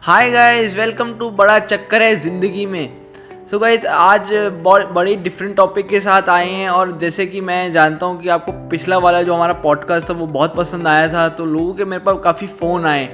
Hi guys, welcome to बड़ा चक्कर है ज़िंदगी में। सो गाइस, आज बड़ी डिफरेंट टॉपिक के साथ आए हैं। और जैसे कि मैं जानता हूँ कि आपको पिछला वाला जो हमारा पॉडकास्ट था वो बहुत पसंद आया था, तो लोगों के मेरे पास काफ़ी फ़ोन आए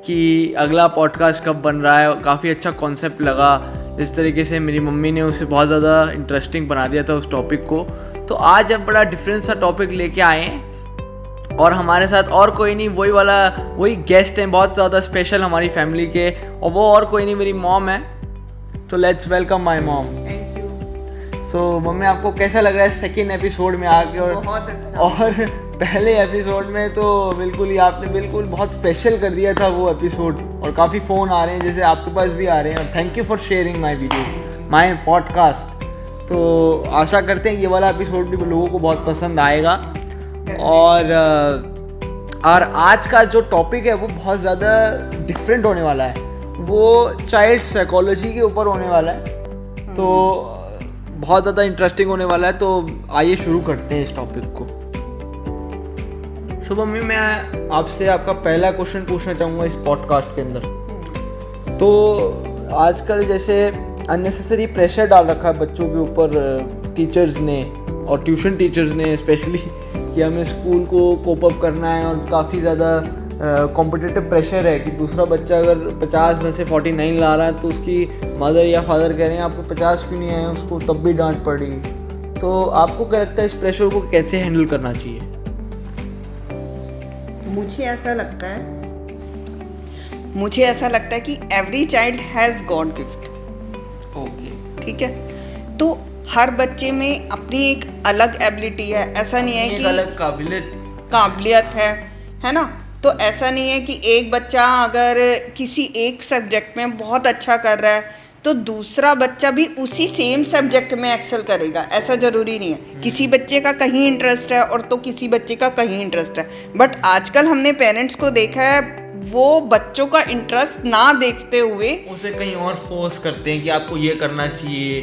कि अगला पॉडकास्ट कब बन रहा है। काफ़ी अच्छा कॉन्सेप्ट लगा। जिस तरीके से मेरी मम्मी ने उसे बहुत ज़्यादा इंटरेस्टिंग बना दिया था उस टॉपिक को, तो आज अब बड़ा डिफरेंट सा टॉपिक लेके आए हैं। और हमारे साथ और कोई नहीं, वही गेस्ट हैं, बहुत ज़्यादा स्पेशल हमारी फैमिली के, और वो और कोई नहीं, मेरी मॉम है। तो let's welcome my mom. Thank you. So mummy, आपको कैसा लग रहा है सेकेंड एपिसोड में आके? और बहुत अच्छा। और पहले एपिसोड में तो बिल्कुल ही आपने बिल्कुल बहुत स्पेशल कर दिया था वो एपिसोड, और काफ़ी फ़ोन आ रहे हैं, जैसे आपके पास भी आ रहे हैं। और thank you for sharing my video, my podcast. तो आशा करते हैं ये वाला एपिसोड भी लोगों को बहुत पसंद आएगा। और आज का जो टॉपिक है वो बहुत ज़्यादा डिफरेंट होने वाला है। वो चाइल्ड साइकोलॉजी के ऊपर होने वाला है, तो बहुत ज़्यादा इंटरेस्टिंग होने वाला है। तो आइए शुरू करते हैं इस टॉपिक को। सो मम्मी, मैं आपसे आपका पहला क्वेश्चन पूछना चाहूँगा इस पॉडकास्ट के अंदर। तो आजकल जैसे अननेसेसरी प्रेशर डाल रखा है बच्चों के ऊपर टीचर्स ने, और ट्यूशन टीचर्स ने स्पेशली, कि हमें स्कूल को कोप अप करना है। और काफ़ी ज़्यादा कॉम्पिटिटिव प्रेशर है कि दूसरा बच्चा अगर 50 में से 49 ला रहा है तो उसकी मदर या फादर कह रहे हैं आपको 50 क्यों नहीं आए, उसको तब भी डांट पड़ रही। तो आपको क्या लगता है इस प्रेशर को कैसे हैंडल करना चाहिए? मुझे ऐसा लगता है कि every child has God gift. Okay, ठीक है, तो हर बच्चे में अपनी एक अलग एबिलिटी है। ऐसा नहीं है कि अलग काबिलियत है ना। तो ऐसा नहीं है कि एक बच्चा अगर किसी एक सब्जेक्ट में बहुत अच्छा कर रहा है तो दूसरा बच्चा भी उसी सेम सब्जेक्ट में एक्सेल करेगा। ऐसा ज़रूरी नहीं है। किसी बच्चे का कहीं इंटरेस्ट है और तो किसी बच्चे का कहीं इंटरेस्ट है। बट आजकल हमने पेरेंट्स को देखा है, वो बच्चों का इंटरेस्ट ना देखते हुए उसे कहीं और फोर्स करते हैं कि आपको ये करना चाहिए।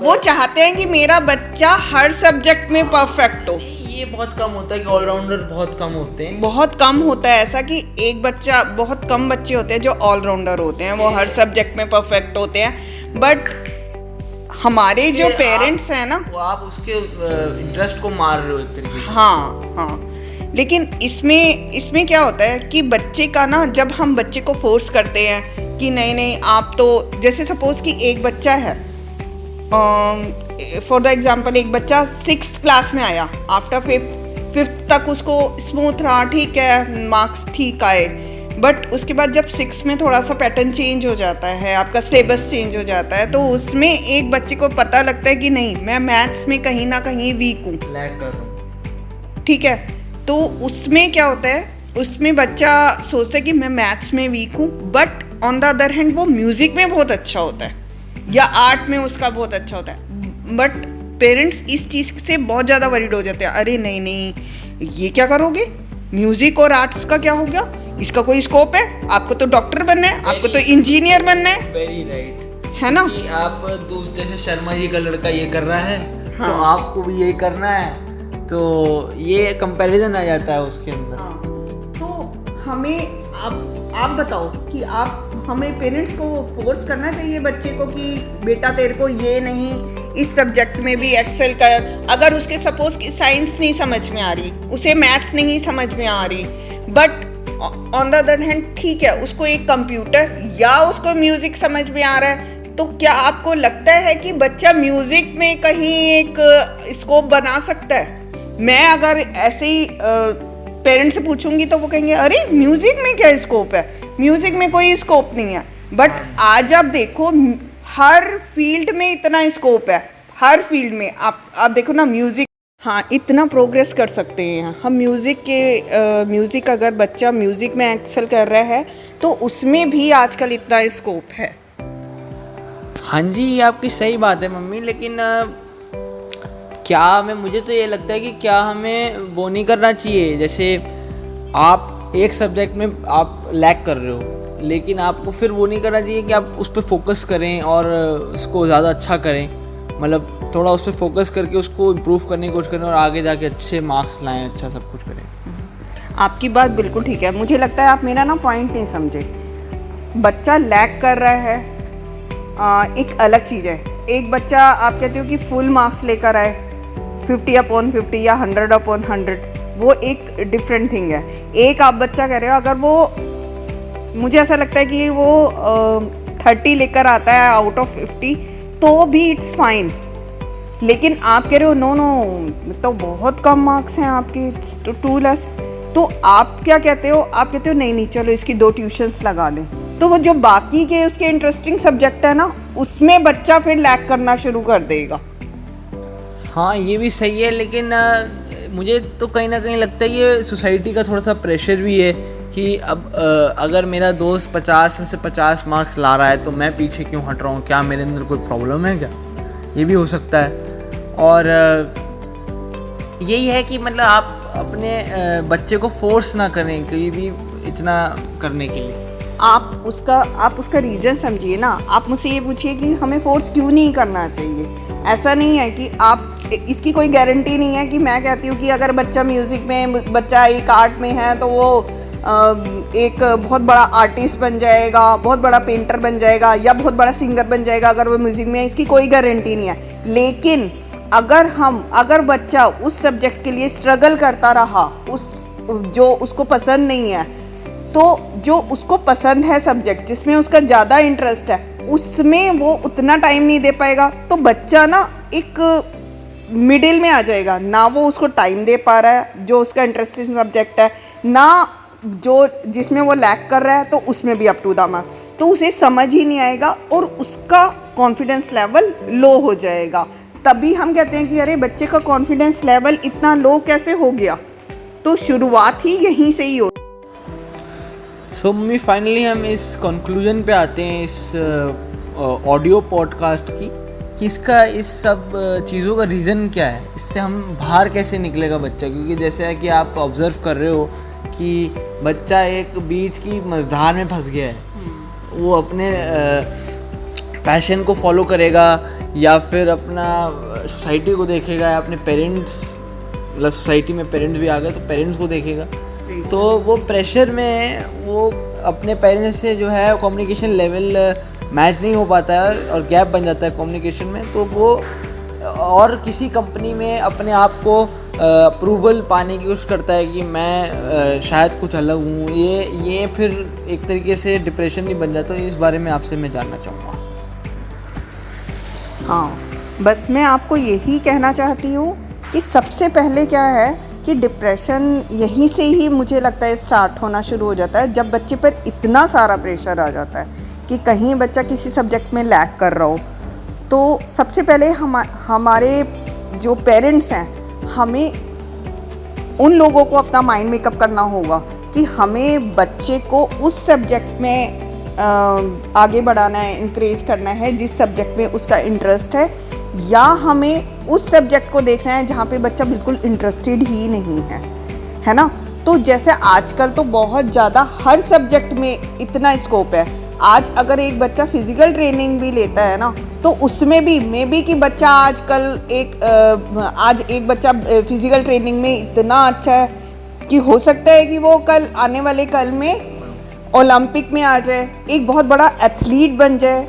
वो चाहते हैं कि मेरा बच्चा हर सब्जेक्ट में परफेक्ट हो। ये बहुत कम होता है कि ऑलराउंडर बहुत कम होते हैं। बहुत कम होता है ऐसा कि एक बच्चा, बहुत कम बच्चे होते हैं जो ऑलराउंडर होते हैं, वो हर सब्जेक्ट में परफेक्ट होते हैं। बट हमारे जो पेरेंट्स हैं ना, वो आप उसके इंटरेस्ट को मार रहे हो एक तरीके से। हाँ। लेकिन इसमें क्या होता है कि बच्चे का ना, जब हम बच्चे को फोर्स करते हैं कि नहीं आप तो, जैसे सपोज कि एक बच्चा है, फॉर द एग्जांपल एक बच्चा 6th क्लास में आया, आफ्टर 5th तक उसको स्मूथ रहा, ठीक है, मार्क्स ठीक आए। बट उसके बाद जब 6 में थोड़ा सा पैटर्न चेंज हो जाता है, आपका सिलेबस चेंज हो जाता है, तो उसमें एक बच्चे को पता लगता है कि नहीं, मैं मैथ्स में कहीं ना कहीं वीक हूँ, लैग कर रहा हूँ। ठीक है। तो उसमें क्या होता है, उसमें बच्चा सोचता है कि मैं मैथ्स में वीक हूँ, but on the other hand वो म्यूज़िक में बहुत अच्छा होता है या आर्ट में उसका बहुत अच्छा होता है। बट पेरेंट्स इस चीज़ से बहुत ज़्यादा वरीड हो जाते हैं, अरे नहीं ये क्या करोगे, म्यूज़िक और आर्ट्स का क्या हो गया, इसका कोई स्कोप है, आपको तो डॉक्टर बनना है, आपको तो इंजीनियर बनना है। वेरी राइट, है ना, कि आप जैसे शर्मा जी का लड़का ये कर रहा है, हाँ, तो आपको भी यही करना है। तो ये कंपैरिजन आ जाता है उसके अंदर। हाँ। तो हमें आप बताओ कि हमें पेरेंट्स को फोर्स करना चाहिए बच्चे को कि बेटा तेरे को ये नहीं, इस सब्जेक्ट में भी एक्सेल कर। अगर उसके सपोज कि साइंस नहीं समझ में आ रही, उसे मैथ्स नहीं समझ में आ रही, but on the other hand ठीक है, उसको एक कंप्यूटर या उसको म्यूजिक समझ में आ रहा है, तो क्या आपको लगता है कि बच्चा म्यूजिक में कहीं एक स्कोप बना सकता है? मैं अगर ऐसे ही पेरेंट्स से पूछूंगी तो वो कहेंगे अरे म्यूजिक में क्या स्कोप है, म्यूजिक में कोई स्कोप नहीं है। बट आज आप देखो, हर फील्ड में इतना स्कोप है, हर फील्ड में आप देखो ना, म्यूजिक, हाँ, इतना प्रोग्रेस कर सकते हैं हम। म्यूजिक अगर बच्चा म्यूजिक में एक्सेल कर रहा है तो उसमें भी आजकल इतना स्कोप है। हाँ जी, ये आपकी सही बात है मम्मी, लेकिन मुझे तो ये लगता है कि क्या हमें वो नहीं करना चाहिए, जैसे आप एक सब्जेक्ट में आप लैग कर रहे हो, लेकिन आपको फिर वो नहीं करना चाहिए कि आप उस पर फोकस करें और उसको ज़्यादा अच्छा करें, मतलब थोड़ा उस पर फोकस करके उसको इम्प्रूव करने की कोशिश करें और आगे जाके अच्छे मार्क्स लाएं, अच्छा सब कुछ करें। आपकी बात बिल्कुल ठीक है। मुझे लगता है आप मेरा ना पॉइंट नहीं समझे। बच्चा लैग कर रहा है एक अलग चीज़ है। एक बच्चा आप कहते हो कि फुल मार्क्स लेकर आए 50/50 या 100/100, वो एक डिफरेंट थिंग है। एक आप बच्चा कह रहे हो अगर वो, मुझे ऐसा लगता है कि वो 30 लेकर आता है आउट ऑफ 50 तो भी इट्स फाइन, लेकिन आप कह रहे हो नो तो बहुत कम मार्क्स हैं आपके, 2 तो आप क्या कहते हो? आप कहते हो नहीं चलो इसकी 2 ट्यूशन्स लगा दें। तो वो जो बाकी के उसके इंटरेस्टिंग सब्जेक्ट है ना, उसमें बच्चा फिर लैग करना शुरू कर देगा। हाँ, ये भी सही है, लेकिन मुझे तो कहीं ना कहीं लगता है ये सोसाइटी का थोड़ा सा प्रेशर भी है कि अब अगर मेरा दोस्त 50 में से 50 मार्क्स ला रहा है तो मैं पीछे क्यों हट रहा हूँ, क्या मेरे अंदर कोई प्रॉब्लम है क्या? ये भी हो सकता है। और यही है कि मतलब आप अपने बच्चे को फोर्स ना करें कहीं भी इतना करने के लिए। आप उसका रीज़न समझिए ना। आप मुझसे ये पूछिए कि हमें फोर्स क्यों नहीं करना चाहिए। ऐसा नहीं है कि आप, इसकी कोई गारंटी नहीं है कि मैं कहती हूँ कि अगर बच्चा म्यूज़िक में, बच्चा एक आर्ट में है तो वो एक बहुत बड़ा आर्टिस्ट बन जाएगा, बहुत बड़ा पेंटर बन जाएगा या बहुत बड़ा सिंगर बन जाएगा अगर वो म्यूज़िक में है। इसकी कोई गारंटी नहीं है। लेकिन अगर बच्चा उस सब्जेक्ट के लिए स्ट्रगल करता रहा, जो उसको पसंद नहीं है, तो जो उसको पसंद है सब्जेक्ट जिसमें उसका ज़्यादा इंटरेस्ट है, उसमें वो उतना टाइम नहीं दे पाएगा, तो बच्चा ना एक मिडिल में आ जाएगा। ना वो उसको टाइम दे पा रहा है जो उसका इंटरेस्टिंग सब्जेक्ट है, ना जो जिसमें वो लैग कर रहा है तो उसमें भी अप टू द मार्क, तो उसे समझ ही नहीं आएगा और उसका कॉन्फिडेंस लेवल लो हो जाएगा। तभी हम कहते हैं कि अरे बच्चे का कॉन्फिडेंस लेवल इतना लो कैसे हो गया। तो शुरुआत ही यहीं से ही हो। सो मम्मी, फाइनली हम इस कंक्लूजन पे आते हैं इस ऑडियो पॉडकास्ट की कि इसका इस सब चीज़ों का रीज़न क्या है, इससे हम बाहर कैसे निकलेगा बच्चा। क्योंकि जैसे है कि आप ऑब्ज़र्व कर रहे हो कि बच्चा एक बीच की मझधार में फंस गया है। वो अपने पैशन को फॉलो करेगा या फिर अपना सोसाइटी को देखेगा या अपने पेरेंट्स, मतलब सोसाइटी में पेरेंट्स भी आ गए तो पेरेंट्स को देखेगा। तो वो प्रेशर में वो अपने पेरेंट्स से जो है कम्युनिकेशन लेवल मैच नहीं हो पाता है और गैप बन जाता है कम्युनिकेशन में। तो वो और किसी कंपनी में अपने आप को अप्रूवल पाने की कोशिश करता है कि मैं शायद कुछ अलग हूँ। ये फिर एक तरीके से डिप्रेशन ही बन जाता है। तो इस बारे में आपसे मैं जानना चाहूँगा। हाँ, बस मैं आपको यही कहना चाहती हूँ कि सबसे पहले क्या है कि डिप्रेशन यहीं से ही मुझे लगता है स्टार्ट होना शुरू हो जाता है, जब बच्चे पर इतना सारा प्रेशर आ जाता है कि कहीं बच्चा किसी सब्जेक्ट में लैग कर रहा हो। तो सबसे पहले हमारे जो पेरेंट्स हैं, हमें उन लोगों को अपना माइंड मेकअप करना होगा कि हमें बच्चे को उस सब्जेक्ट में आगे बढ़ाना है, इंकरेज करना है जिस सब्जेक्ट में उसका इंटरेस्ट है, या हमें उस सब्जेक्ट को देखना है जहाँ पे बच्चा बिल्कुल इंटरेस्टेड ही नहीं है ना। तो जैसे आजकल तो बहुत ज़्यादा हर सब्जेक्ट में इतना स्कोप है। आज अगर एक बच्चा फिज़िकल ट्रेनिंग भी लेता है ना, तो उसमें भी मे बी कि बच्चा आज एक बच्चा फिज़िकल ट्रेनिंग में इतना अच्छा है कि हो सकता है कि वो आने वाले कल में ओलंपिक में आ जाए, एक बहुत बड़ा एथलीट बन जाए।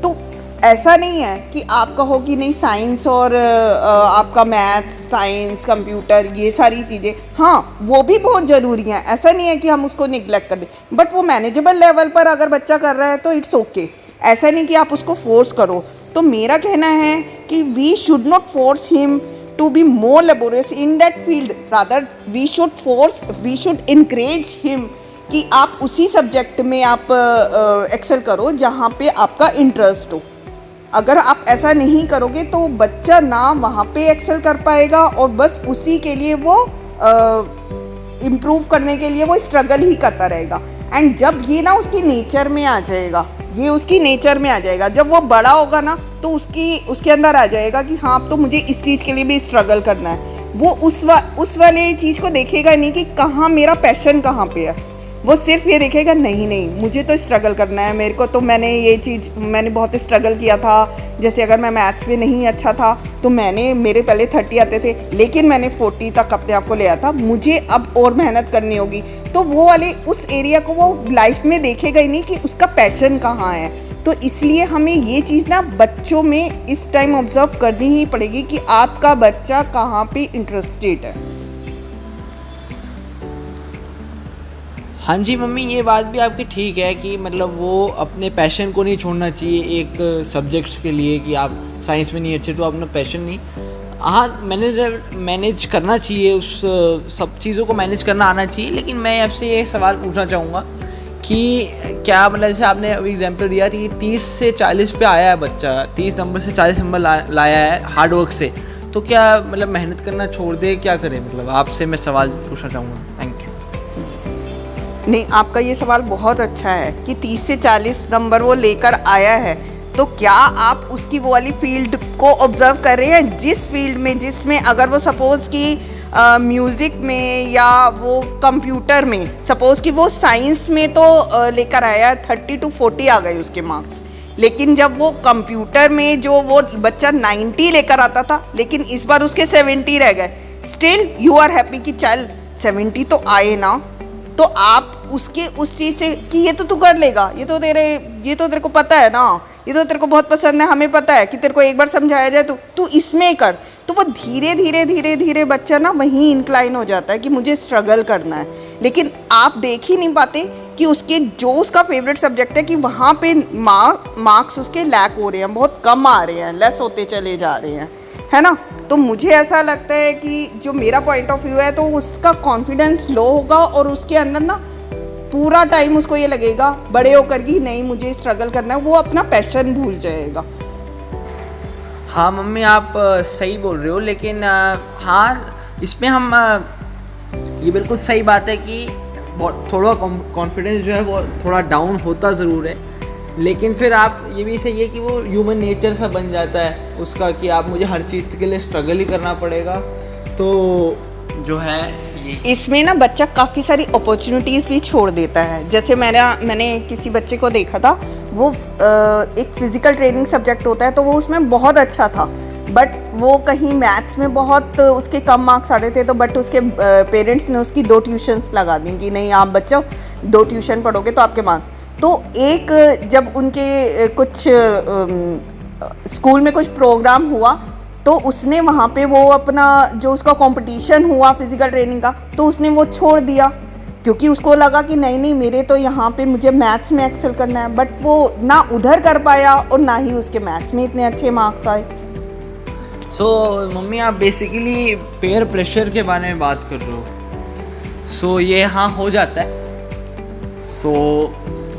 तो ऐसा नहीं है कि आप कहो कि नहीं साइंस और आपका मैथ्स, साइंस, कंप्यूटर, ये सारी चीज़ें, हाँ वो भी बहुत ज़रूरी हैं। ऐसा नहीं है कि हम उसको निगलेक्ट कर दें, बट वो मैनेजेबल लेवल पर अगर बच्चा कर रहा है तो इट्स ओके। ऐसा नहीं कि आप उसको फोर्स करो। तो मेरा कहना है कि we should not force him to be more laborious in that field, rather we should encourage him कि आप उसी सब्जेक्ट में आप एक्सेल करो जहाँ पे आपका इंटरेस्ट हो। अगर आप ऐसा नहीं करोगे तो बच्चा ना वहाँ पे एक्सेल कर पाएगा और बस उसी के लिए वो इम्प्रूव करने के लिए वो स्ट्रगल ही करता रहेगा। एंड जब ये ना उसकी नेचर में आ जाएगा, जब वो बड़ा होगा ना तो उसके अंदर आ जाएगा कि हाँ अब तो मुझे इस चीज़ के लिए भी स्ट्रगल करना है। वो उस वाले चीज़ को देखेगा नहीं कि कहाँ मेरा पैशन कहाँ पे है। वो सिर्फ ये देखेगा नहीं नहीं मुझे तो स्ट्रगल करना है, मेरे को तो मैंने बहुत स्ट्रगल किया था। जैसे अगर मैं मैथ्स में नहीं अच्छा था तो मेरे पहले 30 आते थे, लेकिन मैंने 40 तक अपने आप को ले आया था, मुझे अब और मेहनत करनी होगी। तो वो वाले उस एरिया को वो लाइफ में देखेगा ही नहीं कि उसका पैशन कहाँ है। तो इसलिए हमें ये चीज़ ना बच्चों में इस टाइम ऑब्जर्व करनी ही पड़ेगी कि आपका बच्चा कहाँ पे इंटरेस्टेड है। हाँ जी मम्मी, ये बात भी आपकी ठीक है कि मतलब वो अपने पैशन को नहीं छोड़ना चाहिए एक सब्जेक्ट्स के लिए कि आप साइंस में नहीं अच्छे तो अपना पैशन नहीं। हाँ, मैनेज करना चाहिए, उस सब चीज़ों को मैनेज करना आना चाहिए। लेकिन मैं आपसे ये सवाल पूछना चाहूँगा कि क्या मतलब जैसे आपने अभी एग्जांपल दिया थी कि 30 से 40 पे आया है बच्चा, 30 नंबर से 40 नंबर लाया है हार्ड वर्क से, तो क्या मतलब मेहनत करना छोड़ दे, क्या करे? मतलब आपसे मैं सवाल पूछना चाहूँगा। Thank you. नहीं, आपका ये सवाल बहुत अच्छा है कि 30 से 40 नंबर वो लेकर आया है, तो क्या आप उसकी वो वाली फील्ड को ऑब्जर्व कर रहे हैं जिस फील्ड में जिसमें अगर वो सपोज़ कि म्यूज़िक में या वो कंप्यूटर में, सपोज़ कि वो साइंस में तो लेकर आया 30 to 40 आ गए उसके मार्क्स, लेकिन जब वो कंप्यूटर में जो वो बच्चा 90 लेकर आता था लेकिन इस बार उसके 70 रह गए, स्टिल यू आर हैप्पी कि चल 70 तो आए ना। तो आप उसके उस चीज़ से कि ये तो तू कर लेगा, ये तो तेरे को पता है ना, ये तो तेरे को बहुत पसंद है, हमें पता है कि तेरे को एक बार समझाया जाए तो तू इसमें कर, तो वो धीरे धीरे बच्चा ना वहीं इंक्लाइन हो जाता है कि मुझे स्ट्रगल करना है। लेकिन आप देख ही नहीं पाते कि उसका फेवरेट सब्जेक्ट है कि वहाँ पे मार्क्स उसके लैक हो रहे हैं, बहुत कम आ रहे हैं, लेस होते चले जा रहे हैं, है ना। तो मुझे ऐसा लगता है कि जो मेरा पॉइंट ऑफ व्यू है तो उसका कॉन्फिडेंस लो होगा और उसके अंदर ना पूरा टाइम उसको ये लगेगा बड़े होकर कि नहीं मुझे स्ट्रगल करना है, वो अपना पैशन भूल जाएगा। हाँ मम्मी, आप सही बोल रहे हो, लेकिन हाँ इसमें हम ये बिल्कुल सही बात है कि थोड़ा कॉन्फिडेंस जो है वो थोड़ा डाउन होता ज़रूर है, लेकिन फिर आप ये भी सही है कि वो ह्यूमन नेचर सा बन जाता है उसका कि आप मुझे हर चीज़ के लिए स्ट्रगल ही करना पड़ेगा। तो जो है इसमें ना बच्चा काफ़ी सारी अपॉर्चुनिटीज़ भी छोड़ देता है। जैसे मैंने किसी बच्चे को देखा था, वो एक फिज़िकल ट्रेनिंग सब्जेक्ट होता है तो वो उसमें बहुत अच्छा था, बट वो कहीं मैथ्स में बहुत उसके कम मार्क्स आ रहे थे, तो बट उसके पेरेंट्स ने उसकी 2 ट्यूशन्स लगा दी कि नहीं आप बच्चों 2 ट्यूशन पढ़ोगे तो आपके मार्क्स। तो एक जब उनके कुछ स्कूल में कुछ प्रोग्राम हुआ तो उसने वहाँ पे वो अपना जो उसका कंपटीशन हुआ फिज़िकल ट्रेनिंग का, तो उसने वो छोड़ दिया क्योंकि उसको लगा कि नहीं मेरे तो यहाँ पे मुझे मैथ्स में एक्सेल करना है, बट वो ना उधर कर पाया और ना ही उसके मैथ्स में इतने अच्छे मार्क्स आए। सो मम्मी, आप बेसिकली पेयर प्रेशर के बारे में बात कर रहे हो। सो ये हाँ हो जाता है। सो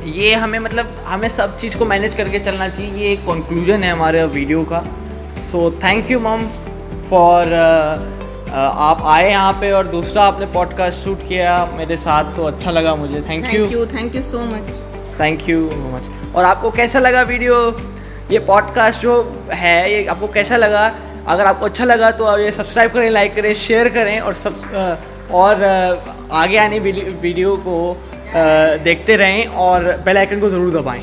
ये हमें सब चीज़ को मैनेज करके चलना चाहिए, ये एक कंक्लूजन है हमारे वीडियो का। सो थैंक यू मम फॉर आप आए यहाँ पे और दूसरा आपने पॉडकास्ट शूट किया मेरे साथ, तो अच्छा लगा मुझे। Thank you so much. Thank you much. और आपको कैसा लगा वीडियो, ये पॉडकास्ट जो है ये आपको कैसा लगा? अगर आपको अच्छा लगा तो ये सब्सक्राइब करें, लाइक करें, शेयर करें और आगे आने वीडियो को देखते रहें और बेल आइकन को ज़रूर दबाएं।